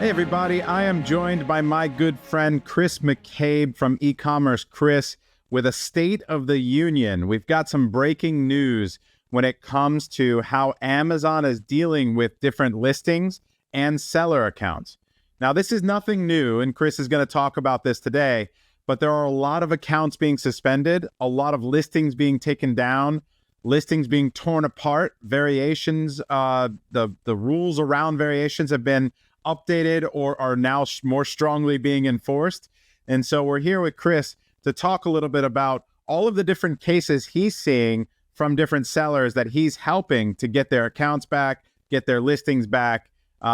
Hey everybody, I am joined by my good friend Chris McCabe from eCommerce. Chris, with a State of the Union, we've got some breaking news when it comes to how Amazon is dealing with different listings and seller accounts. Now, this is nothing new, and Chris is going to talk about this today, but there are a lot of accounts being suspended, a lot of listings being taken down, listings being torn apart, variations, the rules around variations have been updated or are now more strongly being enforced. And so we're here with Chris to talk a little bit about all of the different cases he's seeing from different sellers that he's helping to get their accounts back, get their listings back,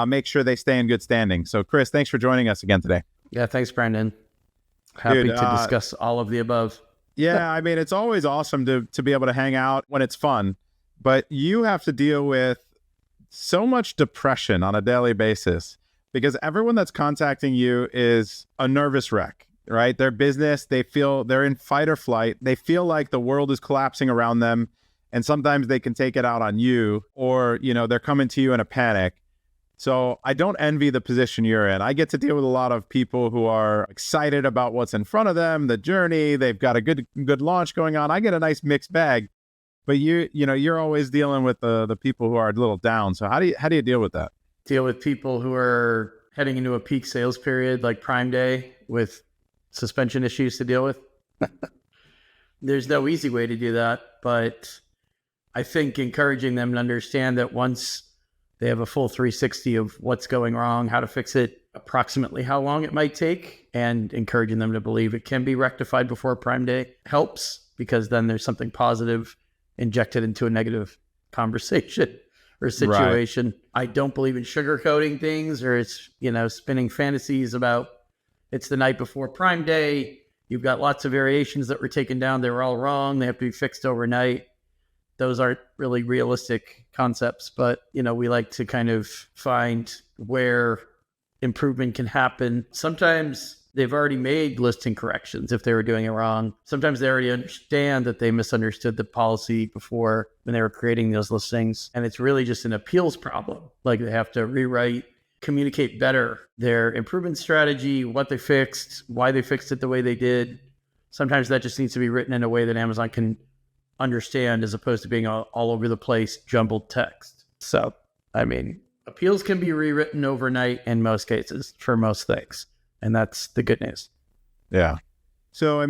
make sure they stay in good standing. So Chris, thanks for joining us again today. Yeah, thanks, Brandon. Happy to discuss all of the above. Yeah, I mean, it's always awesome to be able to hang out when it's fun, but you have to deal with so much depression on a daily basis because everyone that's contacting you is a nervous wreck, right? Their business, they feel they're in fight or flight. They feel like the world is collapsing around them. And sometimes they can take it out on you or, they're coming to you in a panic. So I don't envy the position you're in. I get to deal with a lot of people who are excited about what's in front of them, the journey. They've got a good launch going on. I get a nice mixed bag. But you're always dealing with the people who are a little down. So how do you deal with that? Deal with people who are heading into a peak sales period like Prime Day with suspension issues to deal with. There's no easy way to do that, but I think encouraging them to understand that once they have a full 360 of what's going wrong, how to fix it, approximately how long it might take, and encouraging them to believe it can be rectified before Prime Day helps, because then there's something positive injected into a negative conversation or situation. Right. I don't believe in sugarcoating things or it's, spinning fantasies about it's the night before Prime Day. You've got lots of variations that were taken down. They were all wrong. They have to be fixed overnight. Those aren't really realistic concepts, but, we like to kind of find where improvement can happen. Sometimes they've already made listing corrections if they were doing it wrong. Sometimes they already understand that they misunderstood the policy before when they were creating those listings. And it's really just an appeals problem. Like they have to rewrite, communicate better their improvement strategy, what they fixed, why they fixed it the way they did. Sometimes that just needs to be written in a way that Amazon can understand as opposed to being all over the place, jumbled text. So, appeals can be rewritten overnight in most cases for most things. And that's the good news. Yeah. So,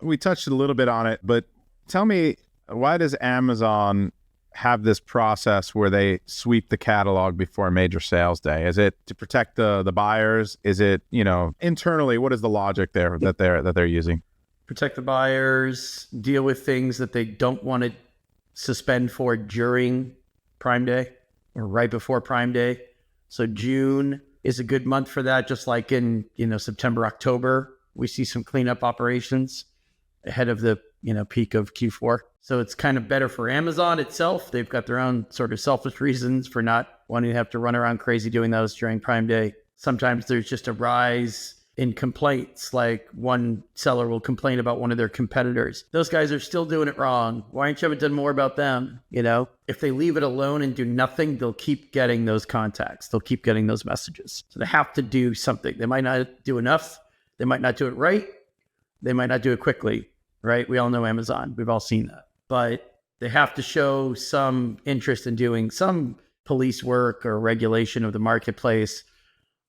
we touched a little bit on it, but tell me, why does Amazon have this process where they sweep the catalog before a major sales day? Is it to protect the buyers? Is it, internally, what is the logic there that they're using? Protect the buyers, deal with things that they don't want to suspend for during Prime Day or right before Prime Day. So June is a good month for that. Just like in, September, October, we see some cleanup operations ahead of the, peak of Q4. So it's kind of better for Amazon itself. They've got their own sort of selfish reasons for not wanting to have to run around crazy doing those during Prime Day. Sometimes there's just a rise in complaints, like one seller will complain about one of their competitors. Those guys are still doing it wrong. Why ain't you ever done more about them? If they leave it alone and do nothing, they'll keep getting those contacts. They'll keep getting those messages. So they have to do something. They might not do enough. They might not do it right. They might not do it quickly, right? We all know Amazon. We've all seen that. But they have to show some interest in doing some police work or regulation of the marketplace.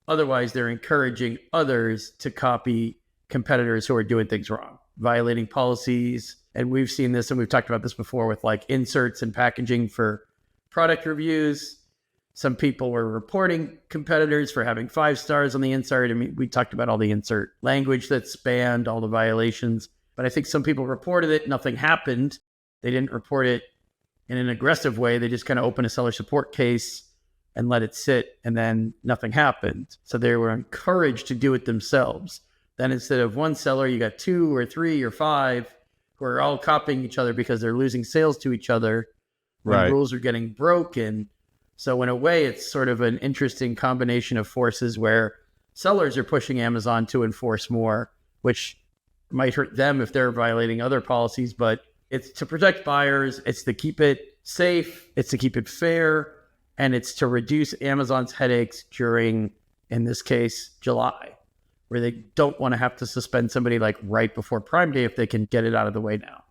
Otherwise, they're encouraging others to copy competitors who are doing things wrong, violating policies. And we've seen this, and we've talked about this before with like inserts and packaging for product reviews. Some people were reporting competitors for having 5 stars on the insert. We talked about all the insert language that spanned all the violations. But I think some people reported it. Nothing happened. They didn't report it in an aggressive way. They just kind of opened a seller support case and let it sit, and then nothing happened. So they were encouraged to do it themselves. Then instead of one seller, you got 2 or 3 or 5 who are all copying each other because they're losing sales to each other. Right. Rules are getting broken. So in a way, it's sort of an interesting combination of forces where sellers are pushing Amazon to enforce more, which might hurt them if they're violating other policies, but it's to protect buyers. It's to keep it safe. It's to keep it fair. And it's to reduce Amazon's headaches during in this case, July, where they don't want to have to suspend somebody like right before Prime Day if they can get it out of the way now.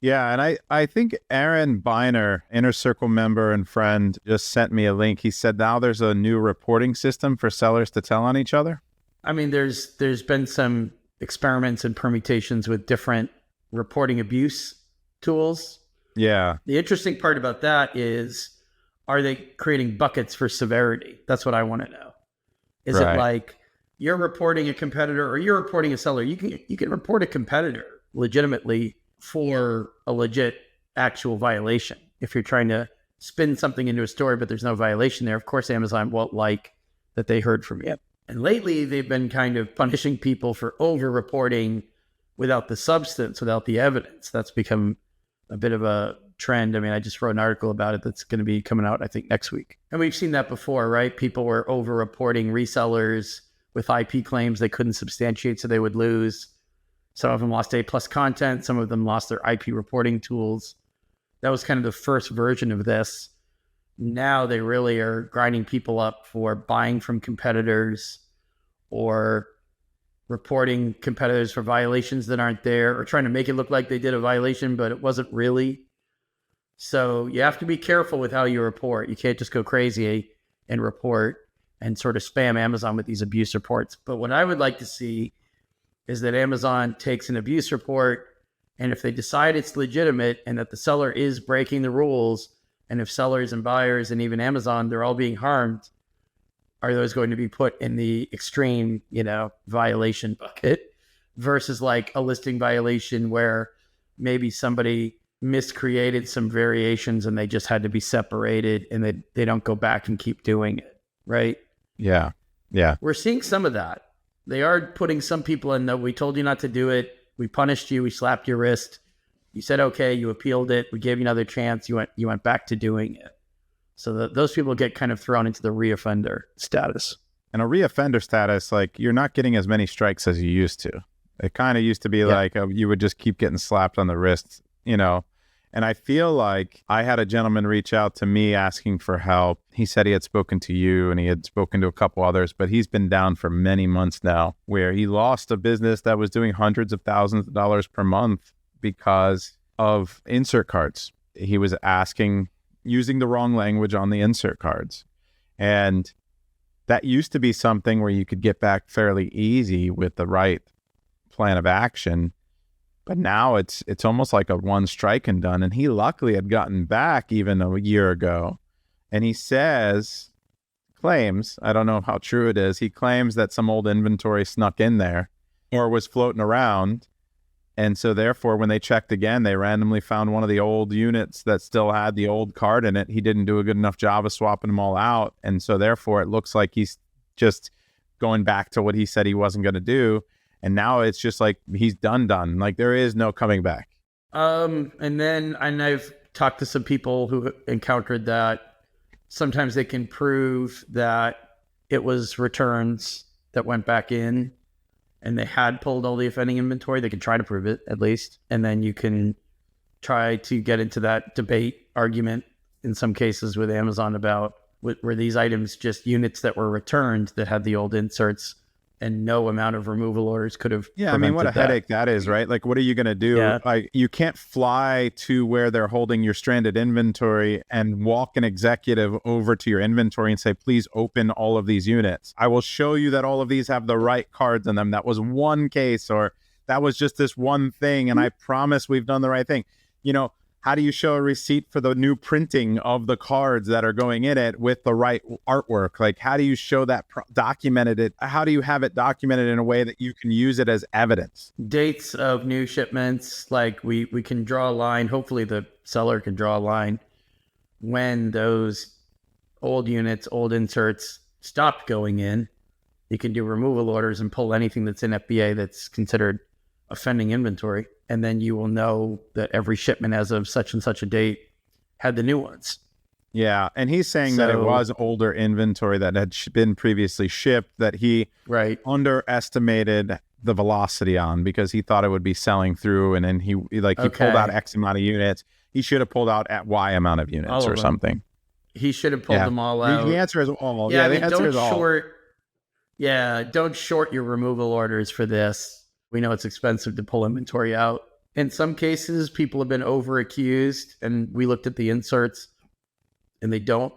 Yeah, and I think Aaron Biner, Inner Circle member and friend, just sent me a link. He said now there's a new reporting system for sellers to tell on each other. I mean, there's been some experiments and permutations with different reporting abuse tools. Yeah. The interesting part about that is, are they creating buckets for severity? That's what I want to know. Is it like you're reporting a competitor or you're reporting a seller? You can report a competitor legitimately for a legit actual violation. If you're trying to spin something into a story, but there's no violation there, of course, Amazon won't like that they heard from you. And lately, they've been kind of punishing people for over-reporting without the substance, without the evidence. That's become a bit of a trend. I mean, I just wrote an article about it that's going to be coming out, I think, next week. And we've seen that before, right? People were over-reporting resellers with IP claims they couldn't substantiate, so they would lose. Some of them lost A-plus content. Some of them lost their IP reporting tools. That was kind of the first version of this. Now they really are grinding people up for buying from competitors or reporting competitors for violations that aren't there, or trying to make it look like they did a violation, but it wasn't really. So you have to be careful with how you report. You can't just go crazy and report and sort of spam Amazon with these abuse reports. But what I would like to see is that Amazon takes an abuse report, and if they decide it's legitimate and that the seller is breaking the rules, and if sellers and buyers and even Amazon, they're all being harmed, are those going to be put in the extreme, violation bucket versus like a listing violation where maybe somebody miscreated some variations and they just had to be separated and they don't go back and keep doing it, right? Yeah. Yeah. We're seeing some of that. They are putting some people in that we told you not to do it. We punished you. We slapped your wrist. You said, okay, you appealed it. We gave you another chance. You went back to doing it. So those people get kind of thrown into the reoffender status. And a reoffender status, like you're not getting as many strikes as you used to. It kind of used to be like you would just keep getting slapped on the wrist, And I feel like I had a gentleman reach out to me asking for help. He said he had spoken to you and he had spoken to a couple others, but he's been down for many months now, where he lost a business that was doing hundreds of thousands of dollars per month because of insert cards. He was using the wrong language on the insert cards. And that used to be something where you could get back fairly easy with the right plan of action. But now it's almost like a one strike and done. And he luckily had gotten back even a year ago. And he claims, I don't know how true it is, he claims that some old inventory snuck in there or was floating around. And so therefore, when they checked again, they randomly found one of the old units that still had the old card in it. He didn't do a good enough job of swapping them all out. And so therefore, it looks like he's just going back to what he said he wasn't going to do. And now it's just like he's done. Like there is no coming back. And I've talked to some people who encountered that sometimes they can prove that it was returns that went back in and they had pulled all the offending inventory. They can try to prove it at least. And then you can try to get into that debate argument in some cases with Amazon about were these items just units that were returned that had the old inserts and no amount of removal orders could have I mean, what a headache that is, right? Like, what are you going to do? Yeah. Like, you can't fly to where they're holding your stranded inventory and walk an executive over to your inventory and say, please open all of these units. I will show you that all of these have the right cards in them. That was one case, or that was just this one thing. And I promise we've done the right thing. How do you show a receipt for the new printing of the cards that are going in it with the right artwork? Like, how do you show that documented it? How do you have it documented in a way that you can use it as evidence? Dates of new shipments, like we can draw a line. Hopefully the seller can draw a line when those old units, old inserts stopped going in. You can do removal orders and pull anything that's in FBA that's considered offending inventory. And then you will know that every shipment as of such and such a date had the new ones. Yeah. And he's saying that it was older inventory that had been previously shipped that he underestimated the velocity on because he thought it would be selling through. And then he pulled out X amount of units. He should have pulled out at Y amount of units or something. He should have pulled them all out. The answer is all. Yeah, the answer is all. Yeah, don't short your removal orders for this. We know it's expensive to pull inventory out. In some cases, people have been over accused, and we looked at the inserts and they don't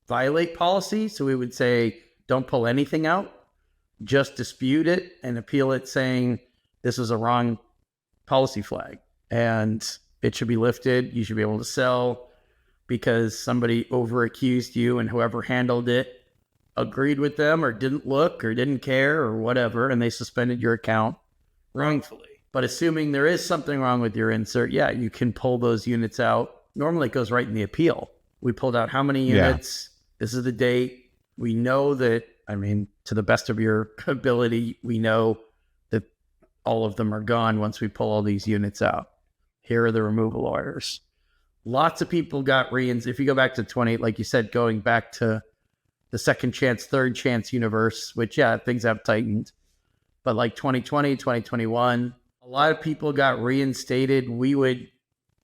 violate policy. So we would say, don't pull anything out, just dispute it and appeal it saying this is a wrong policy flag and it should be lifted. You should be able to sell because somebody over accused you and whoever handled it agreed with them or didn't look or didn't care or whatever, and they suspended your account wrongfully. But assuming there is something wrong with your insert, yeah, you can pull those units out. Normally it goes right in the appeal. We pulled out how many units, this is the date. We know that, I mean, to the best of your ability, we know that all of them are gone once we pull all these units out. Here are the removal orders. Lots of people got if you go back to 20, like you said, going back to the second chance, third chance universe, which, yeah, things have tightened. But like 2020, 2021, a lot of people got reinstated. We would,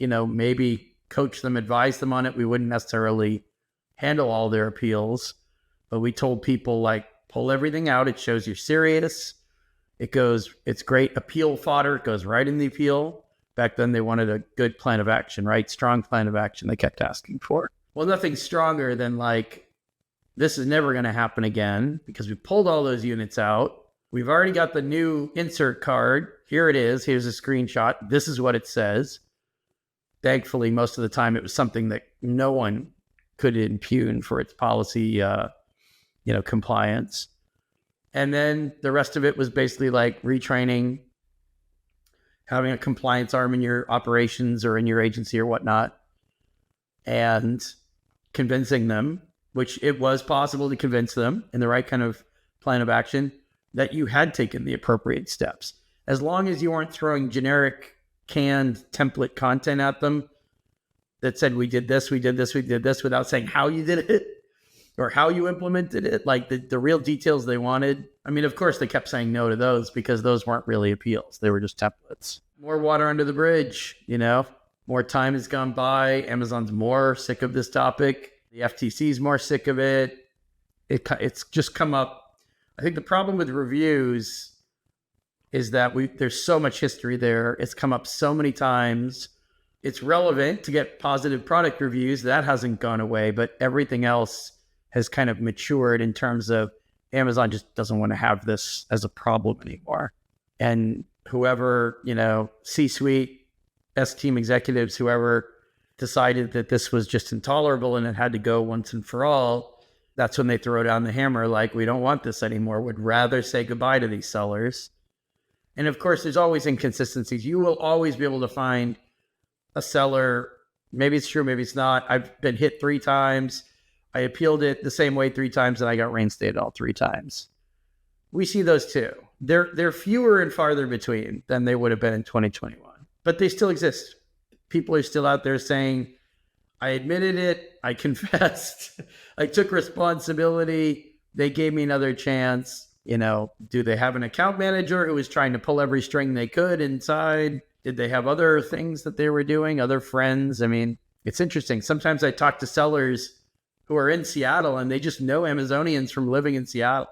maybe coach them, advise them on it. We wouldn't necessarily handle all their appeals, but we told people, like, pull everything out. It shows you're serious. It's great appeal fodder. It goes right in the appeal. Back then they wanted a good plan of action, right? Strong plan of action they kept asking for. Well, nothing's stronger than like, this is never going to happen again because we pulled all those units out. We've already got the new insert card. Here it is. Here's a screenshot. This is what it says. Thankfully, most of the time it was something that no one could impugn for its policy, compliance. And then the rest of it was basically like retraining, having a compliance arm in your operations or in your agency or whatnot, and convincing them, which it was possible to convince them in the right kind of plan of action, that you had taken the appropriate steps. As long as you weren't throwing generic canned template content at them that said, we did this, we did this, we did this, without saying how you did it or how you implemented it, like the real details they wanted. I mean, of course, they kept saying no to those because those weren't really appeals. They were just templates. More water under the bridge, more time has gone by. Amazon's more sick of this topic. The FTC's more sick of it. It's just come up. I think the problem with reviews is that there's so much history there. It's come up so many times. It's relevant to get positive product reviews. That hasn't gone away, but everything else has kind of matured in terms of Amazon just doesn't want to have this as a problem anymore. And whoever, C-suite, S-team executives, whoever decided that this was just intolerable and it had to go once and for all, that's when they throw down the hammer, like, we don't want this anymore. Would rather say goodbye to these sellers. And of course, there's always inconsistencies. You will always be able to find a seller. Maybe it's true, maybe it's not. I've been hit 3 times. I appealed it the same way 3 times and I got reinstated all 3 times. We see those too. They're fewer and farther between than they would have been in 2021, but they still exist. People are still out there saying, I admitted it, I confessed, I took responsibility, they gave me another chance. Do they have an account manager who was trying to pull every string they could inside? Did they have other things that they were doing, other friends? I mean, it's interesting. Sometimes I talk to sellers who are in Seattle and they just know Amazonians from living in Seattle.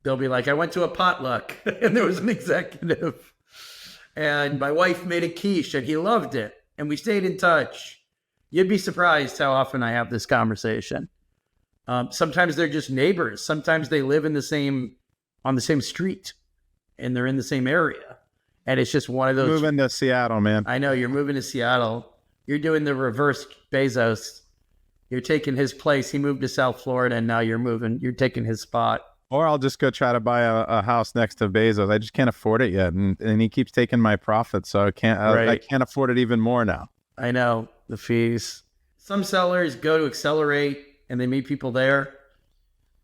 They'll be like, I went to a potluck and there was an executive and my wife made a quiche and he loved it and we stayed in touch. You'd be surprised how often I have this conversation. Sometimes they're just neighbors. Sometimes they live on the same street and they're in the same area. And it's just one of those. Moving to Seattle, man. I know, you're moving to Seattle. You're doing the reverse Bezos. You're taking his place. He moved to South Florida and now you're taking his spot. Or I'll just go try to buy a house next to Bezos. I just can't afford it yet. And he keeps taking my profits. So I can't afford it even more now. I know, the fees. Some sellers go to Accelerate and they meet people there,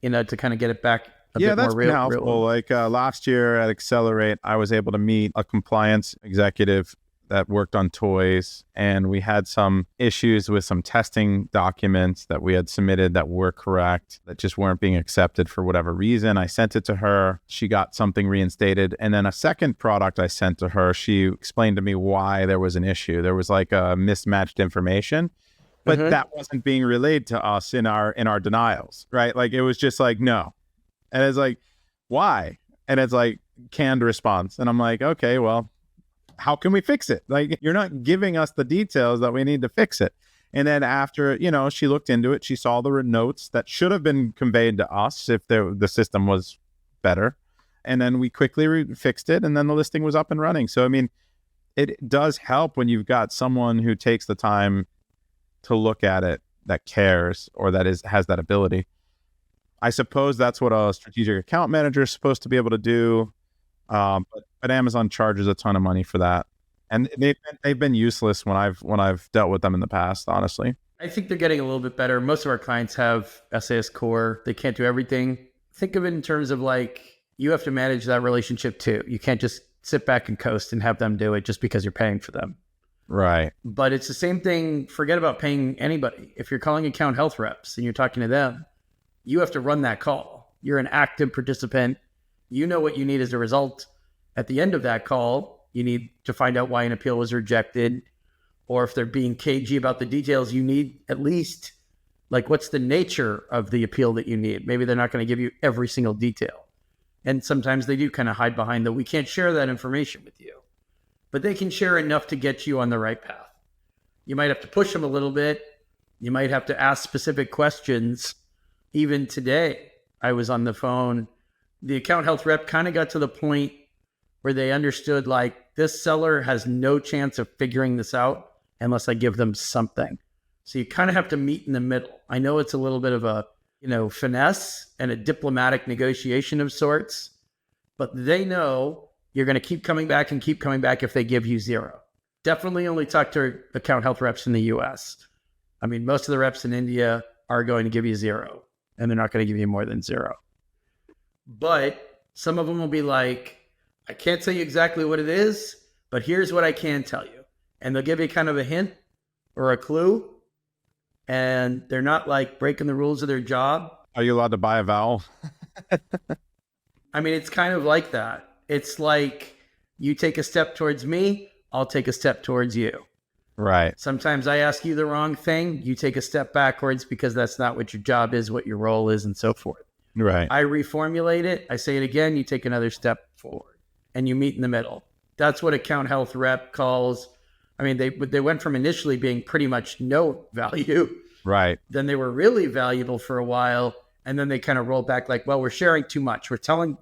to kind of get it back a bit more real. Yeah, that's been helpful. Like last year at Accelerate, I was able to meet a compliance executive that worked on toys, and we had some issues with some testing documents that we had submitted that were correct, that just weren't being accepted for whatever reason. I sent it to her. She got something reinstated. And then a second product I sent to her, she explained to me why there was an issue. There was like a mismatched information, but that wasn't being relayed to us in our denials, right? Like it was just like, no. And it's like, why? And it's like canned response. And I'm like, okay, well, how can we fix it? Like, you're not giving us the details that we need to fix it. And then after, she looked into it, she saw the notes that should have been conveyed to us if the system was better. And then we quickly fixed it, and then the listing was up and running. So, I mean, it does help when you've got someone who takes the time to look at it, that cares, or has that ability. I suppose that's what a strategic account manager is supposed to be able to do. But Amazon charges a ton of money for that. And they've been useless when I've dealt with them in the past, honestly. I think they're getting a little bit better. Most of our clients have SAS Core. They can't do everything. Think of it in terms of like, you have to manage that relationship too. You can't just sit back and coast and have them do it just because you're paying for them. Right. But it's the same thing. Forget about paying anybody. If you're calling account health reps and you're talking to them, you have to run that call. You're an active participant. You know what you need as a result. At the end of that call, you need to find out why an appeal was rejected, or if they're being cagey about the details, you need at least, like, what's the nature of the appeal that you need? Maybe they're not going to give you every single detail. And sometimes they do kind of hide behind we can't share that information with you. But they can share enough to get you on the right path. You might have to push them a little bit. You might have to ask specific questions. Even today, I was on the phone. The account health rep kind of got to the point where they understood, like, this seller has no chance of figuring this out unless I give them something. So you kind of have to meet in the middle. I know it's a little bit of a, finesse and a diplomatic negotiation of sorts, but they know you're going to keep coming back if they give you zero. Definitely only talk to account health reps in the US. I mean, most of the reps in India are going to give you zero, and they're not going to give you more than zero. But some of them will be like, I can't tell you exactly what it is, but here's what I can tell you. And they'll give you kind of a hint or a clue, and they're not like breaking the rules of their job. Are you allowed to buy a vowel? I mean, it's kind of like that. It's like, you take a step towards me, I'll take a step towards you. Right. Sometimes I ask you the wrong thing, you take a step backwards because that's not what your job is, what your role is, and so forth. Right. I reformulate it, I say it again, you take another step forward, and you meet in the middle. That's what account health rep calls. I mean, they went from initially being pretty much no value. Right. Then they were really valuable for a while, and then they kind of rolled back like, well, we're sharing too much. We're telling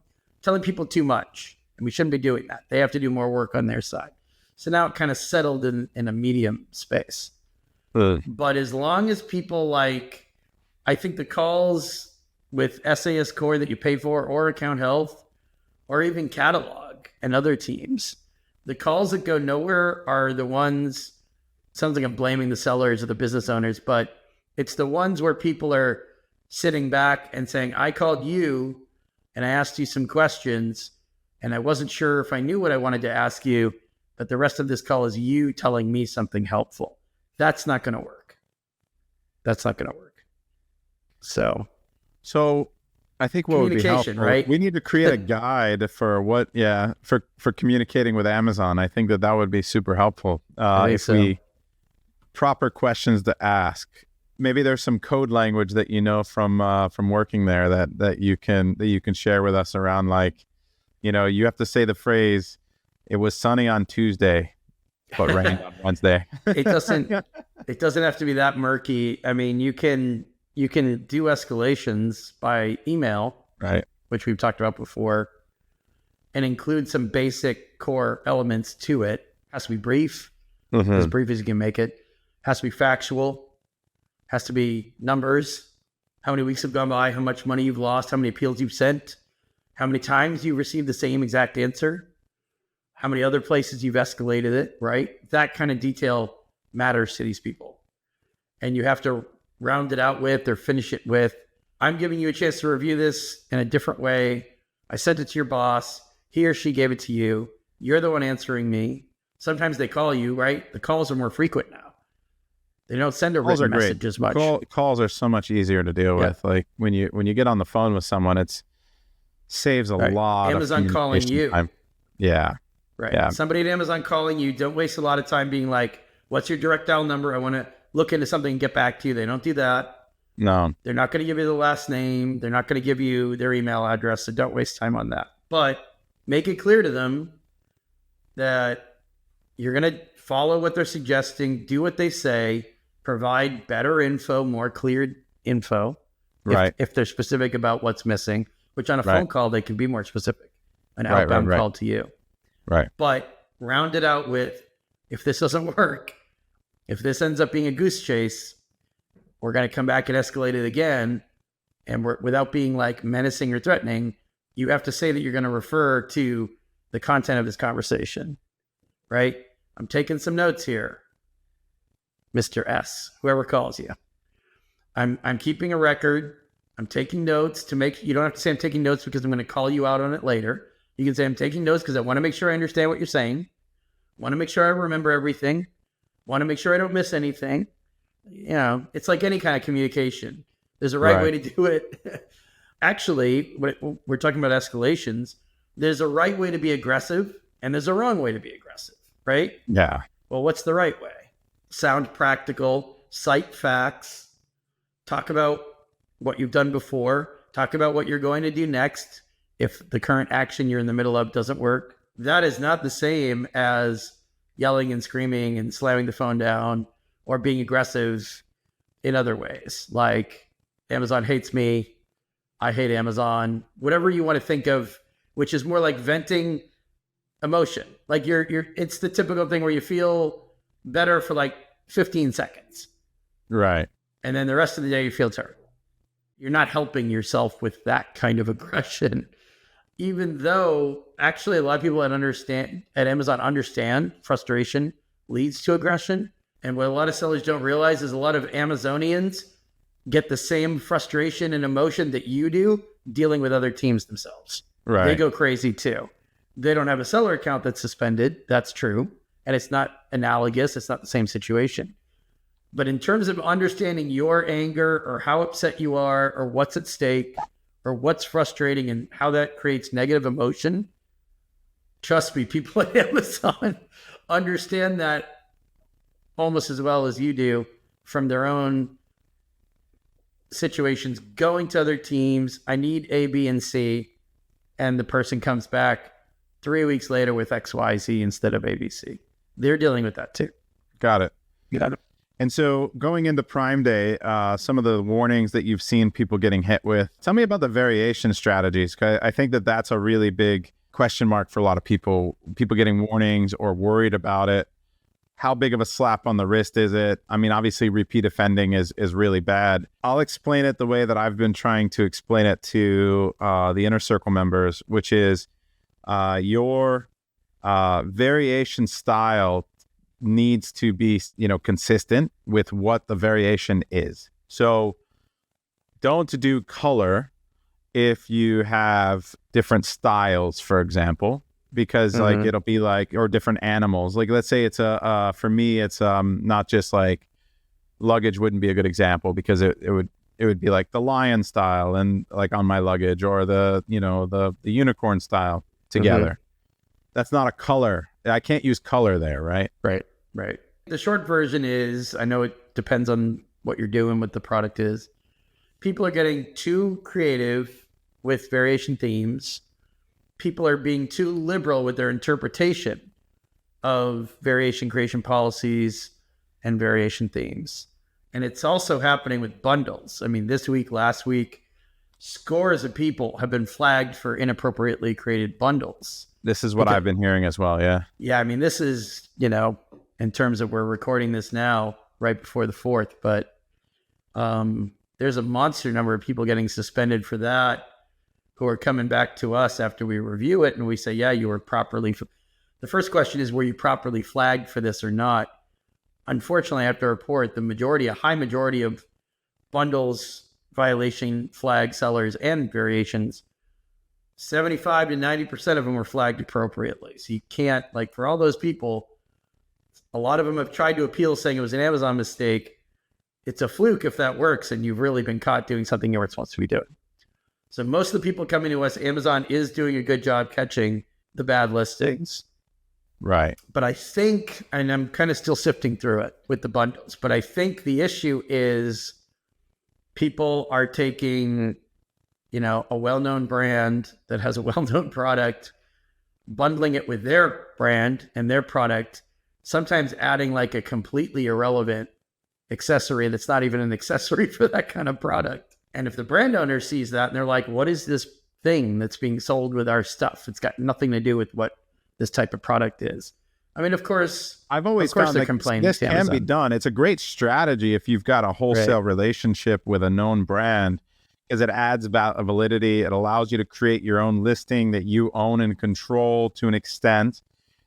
people too much, and we shouldn't be doing that. They have to do more work on their side. So now it kind of settled in a medium space. But as long as people I think the calls with SAS Core that you pay for, or account health, or even catalog and other teams, the calls that go nowhere are the ones, sounds like I'm blaming the sellers or the business owners, but it's the ones where people are sitting back and saying, I called you and I asked you some questions and I wasn't sure if I knew what I wanted to ask you, but the rest of this call is you telling me something helpful. That's not going to work. That's not going to work. So I think what would be helpful, right? We need to create a guide for for communicating with Amazon. I think that would be super helpful. Proper questions to ask. Maybe there's some code language that from working there that you can share with us around, like, you have to say the phrase, "It was sunny on Tuesday, but rained on Wednesday." It doesn't have to be that murky. I mean, you can do escalations by email, right? Which we've talked about before, and include some basic core elements to it. Has to be brief, as brief as you can make it. Has to be factual. Has to be numbers. How many weeks have gone by? How much money you've lost? How many appeals you've sent? How many times you received the same exact answer? How many other places you've escalated it, right? That kind of detail matters to these people. And you have to round it out with, or finish it with, I'm giving you a chance to review this in a different way. I sent it to your boss. He or she gave it to you. You're the one answering me. Sometimes they call you, right? The calls are more frequent now. They don't send a written message as much. Calls are so much easier to deal with. Like when you get on the phone with someone, it saves a lot Amazon of calling you. Time. Yeah. Right. Yeah. Somebody at Amazon calling you, don't waste a lot of time being like, what's your direct dial number? I want to look into something and get back to you. They don't do that. No. They're not going to give you the last name. They're not going to give you their email address. So don't waste time on that. But make it clear to them that you're going to follow what they're suggesting, do what they say, provide better info, more clear info. Right. If they're specific about what's missing, which on a phone call, they can be more specific. An outbound call to you. Right. But round it out with, if this doesn't work, if this ends up being a goose chase, we're going to come back and escalate it again. And without being like menacing or threatening, you have to say that you're going to refer to the content of this conversation, right? I'm taking some notes here, Mr. S, whoever calls you. I'm keeping a record. I'm taking notes to make, you don't have to say I'm taking notes because I'm going to call you out on it later. You can say I'm taking notes because I want to make sure I understand what you're saying. Want to make sure I remember everything. Want to make sure I don't miss anything. You know, it's like any kind of communication. There's a right way to do it. Actually, we're talking about escalations. There's a right way to be aggressive and there's a wrong way to be aggressive, right? Yeah. Well, what's the right way? Sound practical, cite facts, talk about what you've done before, talk about what you're going to do next if the current action you're in the middle of doesn't work. That is not the same as yelling and screaming and slamming the phone down or being aggressive in other ways, like Amazon hates me, I hate Amazon, whatever you want to think of, which is more like venting emotion. Like it's the typical thing where you feel better for like 15 seconds. Right. And then the rest of the day you feel terrible. You're not helping yourself with that kind of aggression. Even though actually a lot of people at Amazon understand frustration leads to aggression. And what a lot of sellers don't realize is a lot of Amazonians get the same frustration and emotion that you do dealing with other teams themselves. Right. They go crazy too. They don't have a seller account that's suspended. That's true. And it's not analogous. It's not the same situation. But in terms of understanding your anger or how upset you are or what's at stake or what's frustrating and how that creates negative emotion, trust me, people at Amazon understand that almost as well as you do from their own situations, going to other teams. I need A, B, and C. And the person comes back 3 weeks later with X, Y, Z instead of A, B, C. They're dealing with that too. Got it. Got it. And so going into Prime Day, some of the warnings that you've seen people getting hit with, tell me about the variation strategies. 'Cause I think that that's a really big question mark for a lot of people getting warnings or worried about it. How big of a slap on the wrist is it? I mean, obviously repeat offending is really bad. I'll explain it the way that I've been trying to explain it to the Inner Circle members, which is your variation style needs to be, consistent with what the variation is. So don't do color if you have different styles, for example, because like it'll be like, or different animals. Like let's say it's for me, it's not just like luggage wouldn't be a good example because it would be like the lion style and like on my luggage or the unicorn style together. That's not a color. I can't use color there, right? Right. The short version is, I know it depends on what you're doing, what the product is. People are getting too creative with variation themes. People are being too liberal with their interpretation of variation creation policies and variation themes. And it's also happening with bundles. I mean, this week, last week, scores of people have been flagged for inappropriately created bundles. This is what I've been hearing as well, yeah. Yeah, I mean, this is, in terms of we're recording this now, right before the 4th, but there's a monster number of people getting suspended for that who are coming back to us after we review it and we say, yeah, you were properly... The first question is, were you properly flagged for this or not? Unfortunately, I have to report a high majority of bundles, violation flag sellers, and variations, 75 to 90% of them were flagged appropriately. So you can't, for all those people, a lot of them have tried to appeal saying it was an Amazon mistake. It's a fluke if that works and you've really been caught doing something you weren't supposed to be doing. So most of the people coming to us, Amazon is doing a good job catching the bad listings. Right. But I think, and I'm kind of still sifting through it with the bundles, but I think the issue is people are taking, a well-known brand that has a well-known product, bundling it with their brand and their product, sometimes adding like a completely irrelevant accessory that's not even an accessory for that kind of product. And if the brand owner sees that and they're like, what is this thing that's being sold with our stuff? It's got nothing to do with what this type of product is. I mean, of course, I've always found that this can be done. It's a great strategy if you've got a wholesale relationship with a known brand, because it adds about validity. It allows you to create your own listing that you own and control to an extent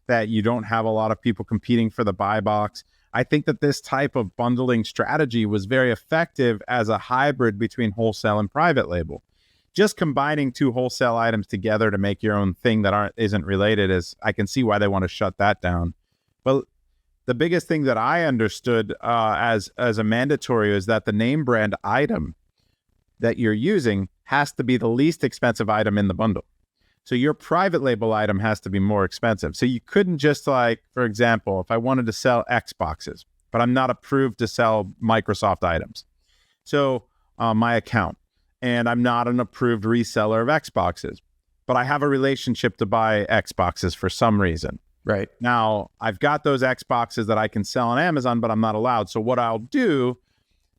that you don't have a lot of people competing for the buy box. I think that this type of bundling strategy was very effective as a hybrid between wholesale and private label. Just combining two wholesale items together to make your own thing that isn't related is, I can see why they want to shut that down. But the biggest thing that I understood as a mandatory is that the name brand item that you're using has to be the least expensive item in the bundle. So your private label item has to be more expensive. So you couldn't just, like, for example, if I wanted to sell Xboxes, but I'm not approved to sell Microsoft items. So my account, and I'm not an approved reseller of Xboxes, but I have a relationship to buy Xboxes for some reason. Right. Now, I've got those Xboxes that I can sell on Amazon, but I'm not allowed. So what I'll do,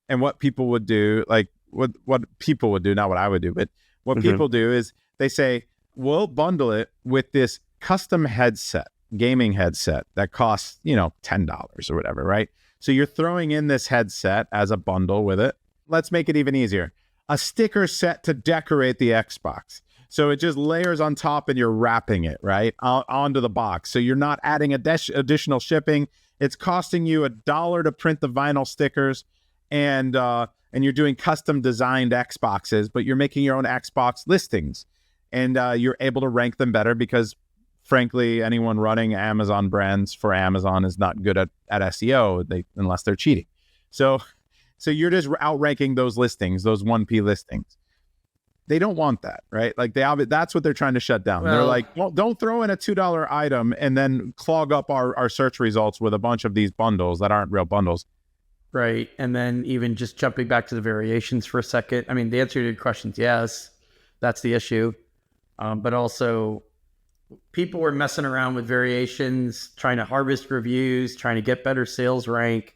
and what people would do, like what people would do, not what I would do, but what people do is they say, we'll bundle it with this custom headset, gaming headset that costs, $10 or whatever, right? So you're throwing in this headset as a bundle with it. Let's make it even easier. A sticker set to decorate the Xbox. So it just layers on top and you're wrapping it, right, onto the box. So you're not adding additional shipping. It's costing you $1 to print the vinyl stickers, and you're doing custom designed Xboxes, but you're making your own Xbox listings. And you're able to rank them better because, frankly, anyone running Amazon brands for Amazon is not good at SEO unless they're cheating. So you're just outranking those listings, those 1P listings. They don't want that, right? Like that's what they're trying to shut down. They're like, well, don't throw in a $2 item and then clog up our search results with a bunch of these bundles that aren't real bundles. Right. And then even just jumping back to the variations for a second. I mean, the answer to your question is yes, that's the issue. But also, people were messing around with variations, trying to harvest reviews, trying to get better sales rank,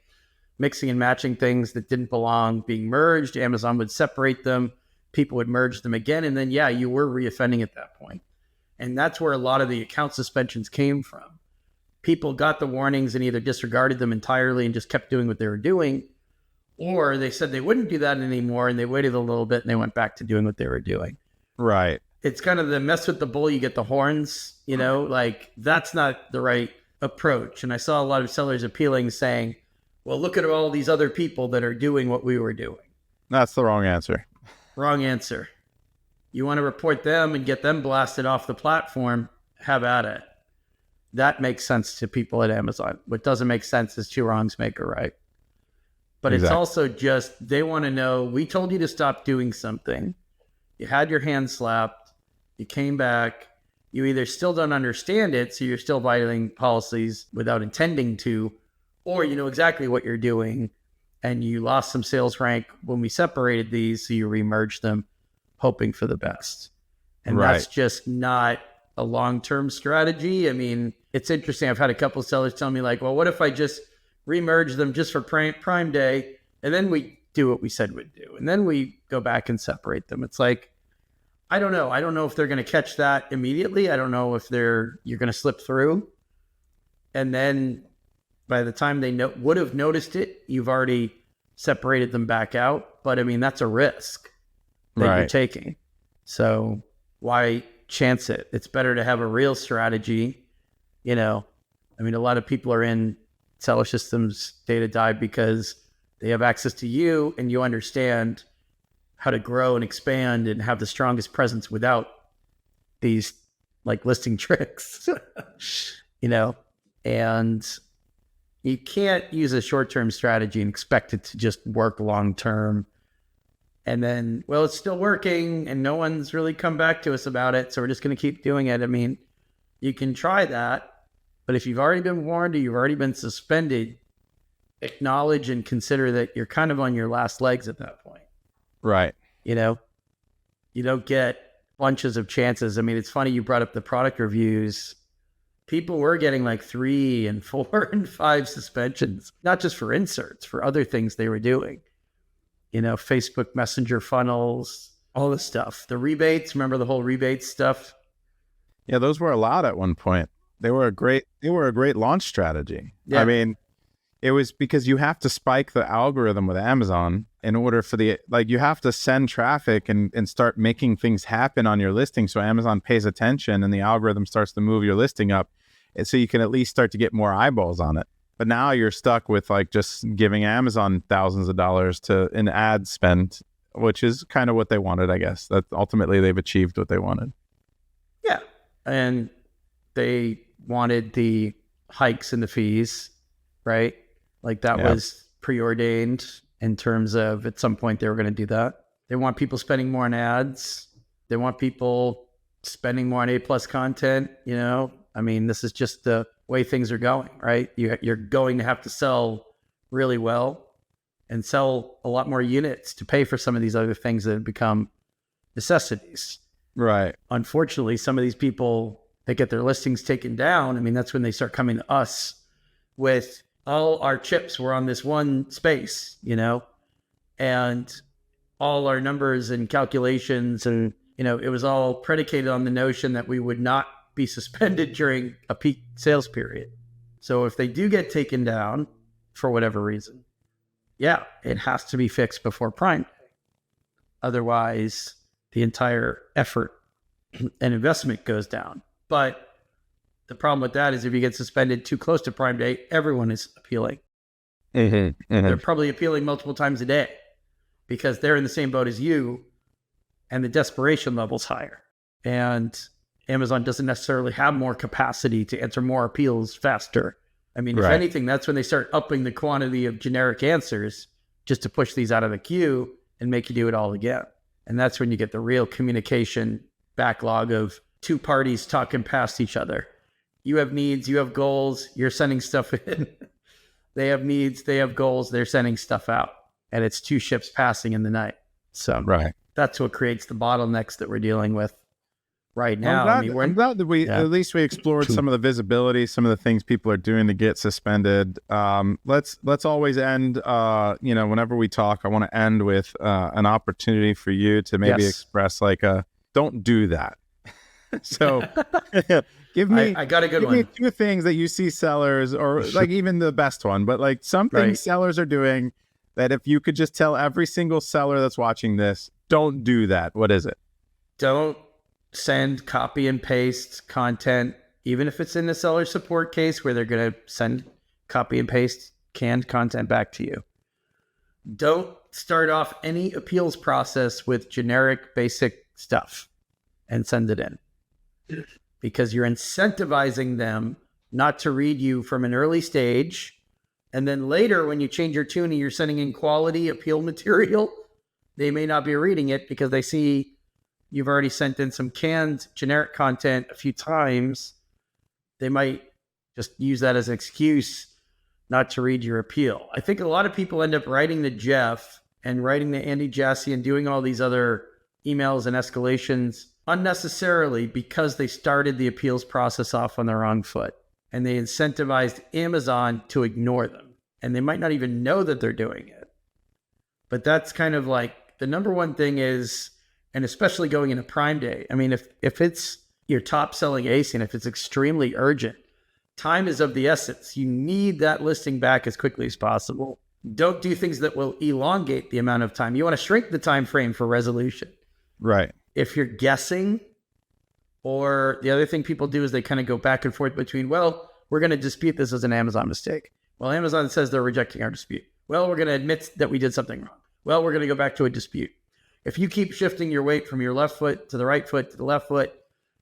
mixing and matching things that didn't belong, being merged. Amazon would separate them. People would merge them again. And then, you were reoffending at that point. And that's where a lot of the account suspensions came from. People got the warnings and either disregarded them entirely and just kept doing what they were doing, or they said they wouldn't do that anymore and they waited a little bit and they went back to doing what they were doing. Right. It's kind of the mess with the bull, you get the horns, like that's not the right approach. And I saw a lot of sellers appealing, saying, well, look at all these other people that are doing what we were doing. That's the wrong answer. Wrong answer. You want to report them and get them blasted off the platform, have at it. That makes sense to people at Amazon. What doesn't make sense is two wrongs make a right. But It's also just, they want to know, we told you to stop doing something. You had your hand slapped. You came back. You either still don't understand it, so you're still violating policies without intending to, or you know exactly what you're doing, and you lost some sales rank when we separated these, so you remerged them, hoping for the best. And that's just not a long-term strategy. I mean, it's interesting. I've had a couple of sellers tell me, like, well, what if I just remerge them just for Prime Day, and then we do what we said we'd do, and then we go back and separate them? It's like, I don't know. I don't know if they're going to catch that immediately. I don't know if you're going to slip through. And then by the time they would have noticed it, you've already separated them back out. But I mean, that's a risk that you're taking. So why chance it? It's better to have a real strategy. I mean, a lot of people are in seller systems data dive because they have access to you and you understand how to grow and expand and have the strongest presence without these like listing tricks, and you can't use a short-term strategy and expect it to just work long-term. And then, well, it's still working and no one's really come back to us about it, so we're just going to keep doing it. I mean, you can try that, but if you've already been warned or you've already been suspended, acknowledge and consider that you're kind of on your last legs at that point. Right. You know, you don't get bunches of chances. I mean, it's funny you brought up the product reviews. People were getting like 3 and 4 and 5 suspensions, not just for inserts, for other things they were doing. Facebook Messenger funnels, all this stuff. The rebates, remember the whole rebates stuff? Yeah, those were allowed at one point. They were a great launch strategy. Yeah. I mean, it was because you have to spike the algorithm with Amazon in order for you have to send traffic and start making things happen on your listing so Amazon pays attention and the algorithm starts to move your listing up, and so you can at least start to get more eyeballs on it. But now you're stuck with just giving Amazon thousands of dollars in ad spend, which is kind of what they wanted, I guess. That ultimately they've achieved what they wanted. Yeah. And they wanted the hikes in the fees, right? Like that was preordained in terms of at some point they were going to do that. They want people spending more on ads. They want people spending more on A+ content, I mean, this is just the way things are going, right? You're going to have to sell really well and sell a lot more units to pay for some of these other things that have become necessities. Right. Unfortunately, some of these people, they get their listings taken down. I mean, that's when they start coming to us with all our chips were on this one space, and all our numbers and calculations and, it was all predicated on the notion that we would not be suspended during a peak sales period. So if they do get taken down for whatever reason, it has to be fixed before Prime Day. Otherwise, the entire effort and investment goes down. But the problem with that is if you get suspended too close to Prime Day, everyone is appealing. They're probably appealing multiple times a day because they're in the same boat as you and the desperation level's higher. And Amazon doesn't necessarily have more capacity to answer more appeals faster. I mean, if anything, that's when they start upping the quantity of generic answers just to push these out of the queue and make you do it all again. And that's when you get the real communication backlog of two parties talking past each other. You have needs, you have goals, you're sending stuff in. They have needs, they have goals, they're sending stuff out. And it's two ships passing in the night. So that's what creates the bottlenecks that we're dealing with right now. I'm glad that at least we explored some of the visibility, some of the things people are doing to get suspended. Let's always end, whenever we talk, I want to end with an opportunity for you to maybe express don't do that. So I got a good one. Give me 2 things that you see sellers, or even the best one, but some things sellers are doing that if you could just tell every single seller that's watching this, don't do that. What is it? Don't send copy and paste content, even if it's in the seller support case where they're going to send copy and paste canned content back to you. Don't start off any appeals process with generic basic stuff and send it in, because you're incentivizing them not to read you from an early stage. And then later, when you change your tune and you're sending in quality appeal material, they may not be reading it because they see you've already sent in some canned generic content a few times. They might just use that as an excuse not to read your appeal. I think a lot of people end up writing to Jeff and writing to Andy Jassy and doing all these other emails and escalations unnecessarily because they started the appeals process off on the wrong foot. And they incentivized Amazon to ignore them. And they might not even know that they're doing it. But that's kind of the number one thing is, and especially going into Prime Day, I mean, if it's your top selling ace and if it's extremely urgent, time is of the essence. You need that listing back as quickly as possible. Don't do things that will elongate the amount of time. You want to shrink the time frame for resolution. Right. If you're guessing, or the other thing people do is they kind of go back and forth between, well, we're going to dispute this as an Amazon mistake. Well, Amazon says they're rejecting our dispute. Well, we're going to admit that we did something wrong. Well, we're going to go back to a dispute. If you keep shifting your weight from your left foot to the right foot to the left foot,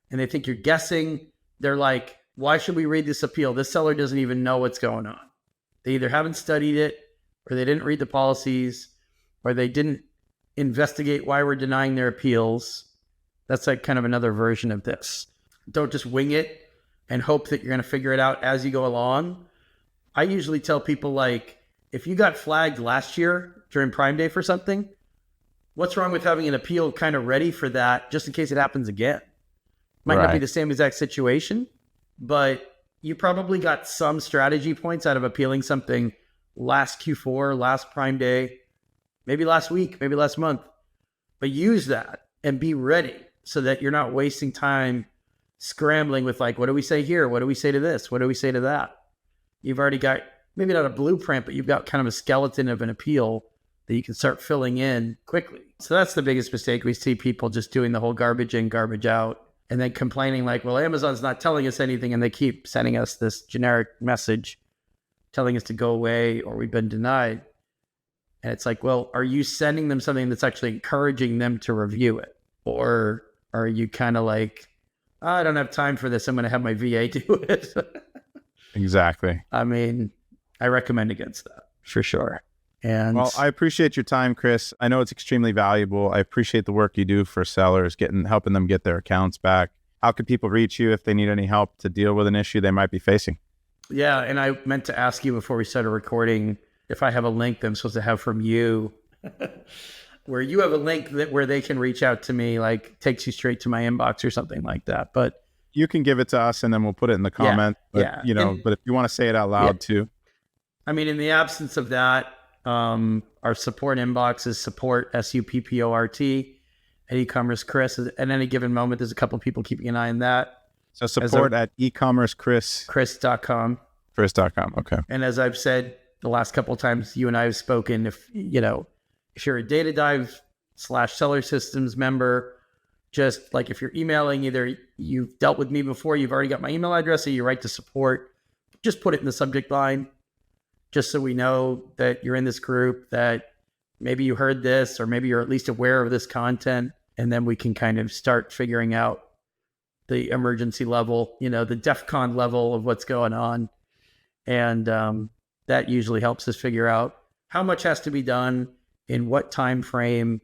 and they think you're guessing, they're like, why should we read this appeal? This seller doesn't even know what's going on. They either haven't studied it, or they didn't read the policies, or they didn't investigate why we're denying their appeals. That's kind of another version of this. Don't just wing it and hope that you're going to figure it out as you go along. I usually tell people, if you got flagged last year during Prime Day for something, what's wrong with having an appeal kind of ready for that just in case it happens again? Might not be the same exact situation, but you probably got some strategy points out of appealing something last Q4, last Prime Day, maybe last week, maybe last month. But use that and be ready so that you're not wasting time scrambling with like, what do we say here? What do we say to this? What do we say to that? You've already got maybe not a blueprint, but you've got kind of a skeleton of an appeal that you can start filling in quickly. So that's the biggest mistake. We see people just doing the whole garbage in, garbage out, and then complaining like, well, Amazon's not telling us anything, and they keep sending us this generic message telling us to go away or we've been denied. And it's like, well, are you sending them something that's actually encouraging them to review it? Or are you kind of like, oh, I don't have time for this, I'm going to have my VA do it? Exactly. I mean, I recommend against that for sure. And well, I appreciate your time, Chris. I know it's extremely valuable. I appreciate the work you do for sellers, helping them get their accounts back. How can people reach you if they need any help to deal with an issue they might be facing? Yeah, and I meant to ask you before we started recording if I have a link that I'm supposed to have from you, where you have a link where they can reach out to me, like takes you straight to my inbox or something like that. But you can give it to us and then we'll put it in the comment. But if you want to say it out loud too. I mean, in the absence of that, our support inbox is support, SUPPORT, at eCommerce Chris. At any given moment, there's a couple of people keeping an eye on that. So support at eCommerce Chris.com. Chris.com. Okay. And as I've said the last couple of times you and I have spoken, if you're a Data Dive /Seller Systems member, just like if you're emailing, either you've dealt with me before, you've already got my email address, or you write to support, just put it in the subject line, just so we know that you're in this group, that maybe you heard this, or maybe you're at least aware of this content. And then we can kind of start figuring out the emergency level, the DEFCON level of what's going on. And that usually helps us figure out how much has to be done, in what time frame.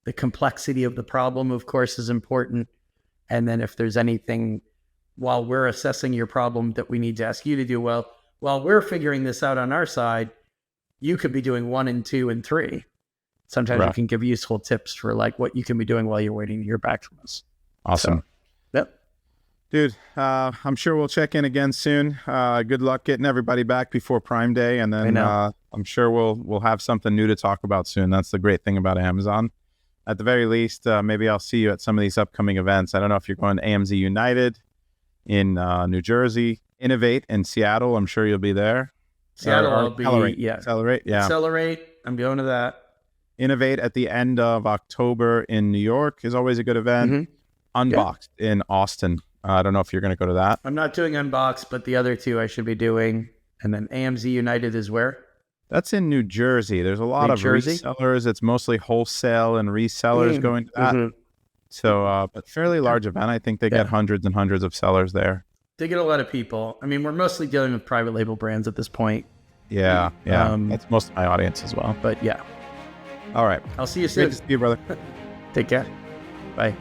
The complexity of the problem, of course, is important. And then if there's anything while we're assessing your problem that we need to ask you to do, well, while we're figuring this out on our side, you could be doing 1 and 2 and 3. Sometimes we can give useful tips for like what you can be doing while you're waiting to hear back from us. Awesome. So, yep. Dude, I'm sure we'll check in again soon. Good luck getting everybody back before Prime Day. And then I'm sure we'll have something new to talk about soon. That's the great thing about Amazon. At the very least, maybe I'll see you at some of these upcoming events. I don't know if you're going to AMZ United in New Jersey, Innovate in Seattle. I'm sure you'll be there. Seattle, I'll be, Accelerate, yeah. Accelerate, I'm going to that. Innovate at the end of October in New York is always a good event. Mm-hmm. Unboxed in Austin. I don't know if you're going to go to that. I'm not doing Unboxed, but the other two I should be doing. And then AMZ United is where? That's in New Jersey. There's a lot of resellers. It's mostly wholesale and resellers going to that. Mm-hmm. So, but fairly large event. I think they get hundreds and hundreds of sellers there. They get a lot of people. I mean, we're mostly dealing with private label brands at this point. Yeah. That's most of my audience as well. But yeah. All right. I'll see you soon. Great to see you, brother. Take care. Bye.